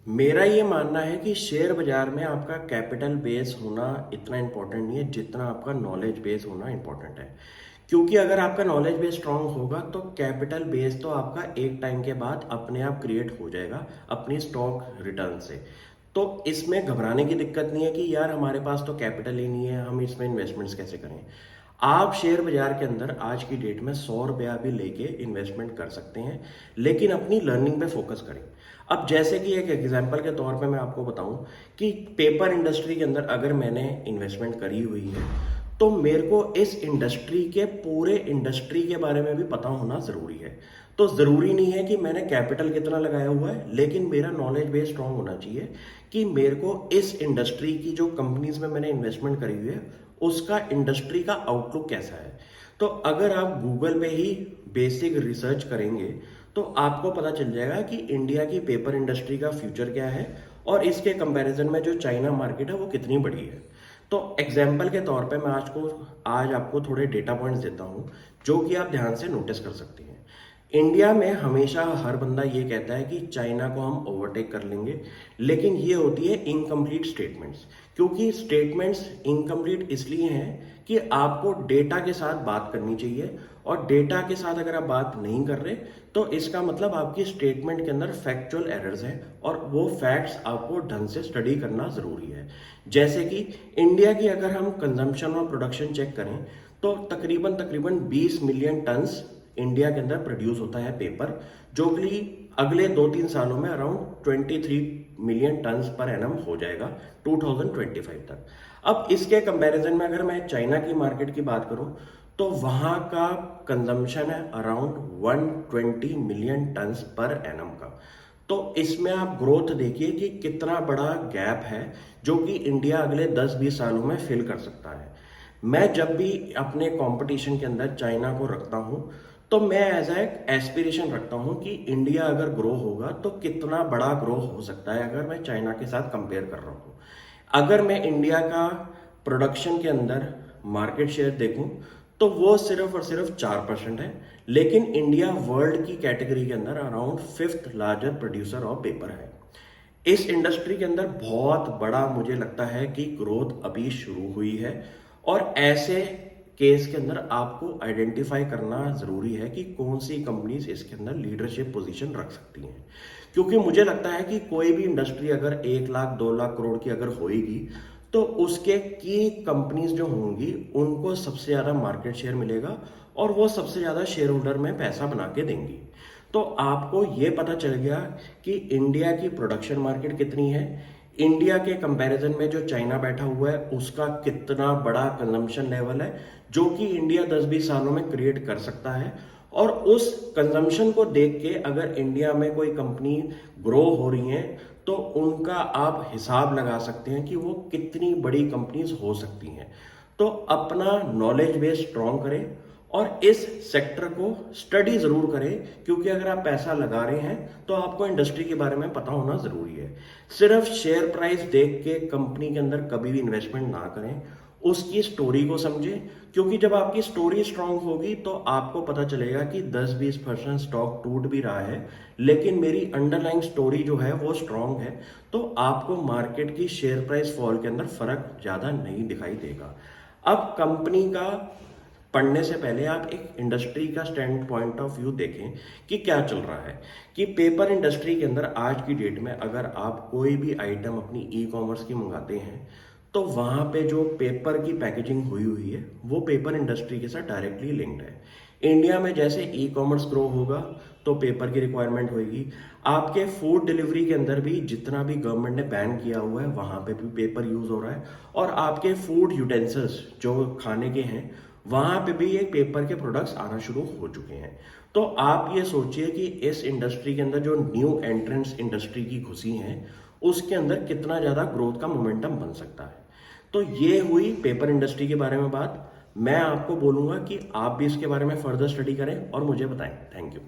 मेरा ये मानना है कि शेयर बाजार में आपका कैपिटल बेस होना इतना इम्पोर्टेंट नहीं है जितना आपका नॉलेज बेस होना इम्पोर्टेंट है। क्योंकि अगर आपका नॉलेज बेस स्ट्रांग होगा तो कैपिटल बेस तो आपका एक टाइम के बाद अपने आप क्रिएट हो जाएगा अपनी स्टॉक रिटर्न से। तो इसमें घबराने की दिक्कत नहीं है कि यार हमारे पास तो कैपिटल ही नहीं है, हम इसमें इन्वेस्टमेंट्स कैसे करें। आप शेयर बाजार के अंदर आज की डेट में 100 रुपया भी लेके इन्वेस्टमेंट कर सकते हैं, लेकिन अपनी लर्निंग पे फोकस करें। अब जैसे कि एक एग्जांपल के तौर पे मैं आपको बताऊं कि पेपर इंडस्ट्री के अंदर अगर मैंने इन्वेस्टमेंट करी हुई है तो मेरे को इस इंडस्ट्री के पूरे इंडस्ट्री के बारे में भी पता होना ज़रूरी है। तो ज़रूरी नहीं है कि मैंने कैपिटल कितना लगाया हुआ है, लेकिन मेरा नॉलेज बेस स्ट्रांग होना चाहिए कि मेरे को इस इंडस्ट्री की जो कंपनीज में मैंने इन्वेस्टमेंट करी हुई है उसका इंडस्ट्री का आउटलुक कैसा है। तो अगर आप गूगल पे ही बेसिक रिसर्च करेंगे तो आपको पता चल जाएगा कि इंडिया की पेपर इंडस्ट्री का फ्यूचर क्या है और इसके कंपैरिजन में जो चाइना मार्केट है वो कितनी बड़ी है। तो एग्जाम्पल के तौर पे मैं आज आपको थोड़े डेटा पॉइंट्स देता हूँ जो कि आप ध्यान से नोटिस कर सकते हैं। इंडिया में हमेशा हर बंदा ये कहता है कि चाइना को हम ओवरटेक कर लेंगे, लेकिन ये होती है इनकम्प्लीट स्टेटमेंट्स। क्योंकि स्टेटमेंट्स इनकम्प्लीट इसलिए हैं कि आपको डेटा के साथ बात करनी चाहिए, और डेटा के साथ अगर आप बात नहीं कर रहे तो इसका मतलब आपकी स्टेटमेंट के अंदर फैक्चुअल एरर्स हैं और वो फैक्ट्स आपको ढंग से स्टडी करना ज़रूरी है। जैसे कि इंडिया की अगर हम कंजम्पशन और प्रोडक्शन चेक करें तो तकरीबन तकरीबन 20 मिलियन टन्स इंडिया के अंदर प्रोड्यूस होता है पेपर, जो कि अगले 2-3 सालों में around 23 million turns per annum हो जाएगा 2025 तक। अब इसके कंपैरिजन में अगर मैं चाइना की मार्केट की बात करूं तो वहां का कंजम्पशन है around 120 million turns per annum का। तो इसमें आप ग्रोथ देखिए कि कितना बड़ा गैप है जो कि इंडिया अगले 10-20 सालों में फिल कर सकता है। मैं जब भी अपने कंपटीशन के अंदर चाइना को रखता हूं तो मैं एज एस्पिरेशन रखता हूं कि इंडिया अगर ग्रो होगा तो कितना बड़ा ग्रो हो सकता है अगर मैं चाइना के साथ कंपेयर कर रहा हूं। अगर मैं इंडिया का प्रोडक्शन के अंदर मार्केट शेयर देखूं तो वो सिर्फ और सिर्फ 4% है, लेकिन इंडिया वर्ल्ड की कैटेगरी के अंदर around 5th larger producer of paper है। इस इंडस्ट्री के अंदर बहुत बड़ा मुझे लगता है कि ग्रोथ अभी शुरू हुई है, और ऐसे केस के अंदर आपको आइडेंटिफाई करना जरूरी है कि कौन सी कंपनीज इसके अंदर लीडरशिप पोजीशन रख सकती हैं। क्योंकि मुझे लगता है कि कोई भी इंडस्ट्री अगर 1 लाख 2 लाख करोड़ की अगर होएगी तो उसके की कंपनीज जो होंगी उनको सबसे ज्यादा मार्केट शेयर मिलेगा और वो सबसे ज्यादा शेयर होल्डर में पैसा बना के देंगी। तो आपको ये पता चल गया कि इंडिया की प्रोडक्शन मार्केट कितनी है, इंडिया के कंपैरिजन में जो चाइना बैठा हुआ है उसका कितना बड़ा कंजम्पशन लेवल है जो कि इंडिया 10-20 सालों में क्रिएट कर सकता है, और उस कंजम्पशन को देख के अगर इंडिया में कोई कंपनी ग्रो हो रही है तो उनका आप हिसाब लगा सकते हैं कि वो कितनी बड़ी कंपनीज हो सकती हैं। तो अपना नॉलेज बेस स्ट्रॉन्ग करें और इस सेक्टर को स्टडी जरूर करें, क्योंकि अगर आप पैसा लगा रहे हैं तो आपको इंडस्ट्री के बारे में पता होना जरूरी है। सिर्फ शेयर प्राइस देख के कंपनी के अंदर कभी भी इन्वेस्टमेंट ना करें, उसकी स्टोरी को समझें। क्योंकि जब आपकी स्टोरी स्ट्रांग होगी तो आपको पता चलेगा कि 10-20% स्टॉक टूट भी रहा है, लेकिन मेरी अंडरलाइंग स्टोरी जो है वो स्ट्रांग है, तो आपको मार्केट की शेयर प्राइस फॉल के अंदर फर्क ज्यादा नहीं दिखाई देगा। अब कंपनी का पढ़ने से पहले आप एक इंडस्ट्री का स्टैंड पॉइंट ऑफ व्यू देखें कि क्या चल रहा है। कि पेपर इंडस्ट्री के अंदर आज की डेट में अगर आप कोई भी आइटम अपनी ई कॉमर्स की मंगाते हैं तो वहां पे जो पेपर की पैकेजिंग हुई हुई है वो पेपर इंडस्ट्री के साथ डायरेक्टली लिंक्ड है। इंडिया में जैसे ई कॉमर्स ग्रो होगा तो पेपर की रिक्वायरमेंट होगी। आपके फूड डिलीवरी के अंदर भी जितना भी गवर्नमेंट ने बैन किया हुआ है वहां पे भी पेपर यूज हो रहा है, और आपके फूड यूटेंसिल्स जो खाने के हैं वहां पे भी ये पेपर के प्रोडक्ट्स आना शुरू हो चुके हैं। तो आप ये सोचिए कि इस इंडस्ट्री के अंदर जो न्यू एंट्रेंस इंडस्ट्री की घुसी हैं उसके अंदर कितना ज्यादा ग्रोथ का मोमेंटम बन सकता है। तो ये हुई पेपर इंडस्ट्री के बारे में बात। मैं आपको बोलूंगा कि आप भी इसके बारे में फर्दर स्टडी करें और मुझे बताएं। Thank you.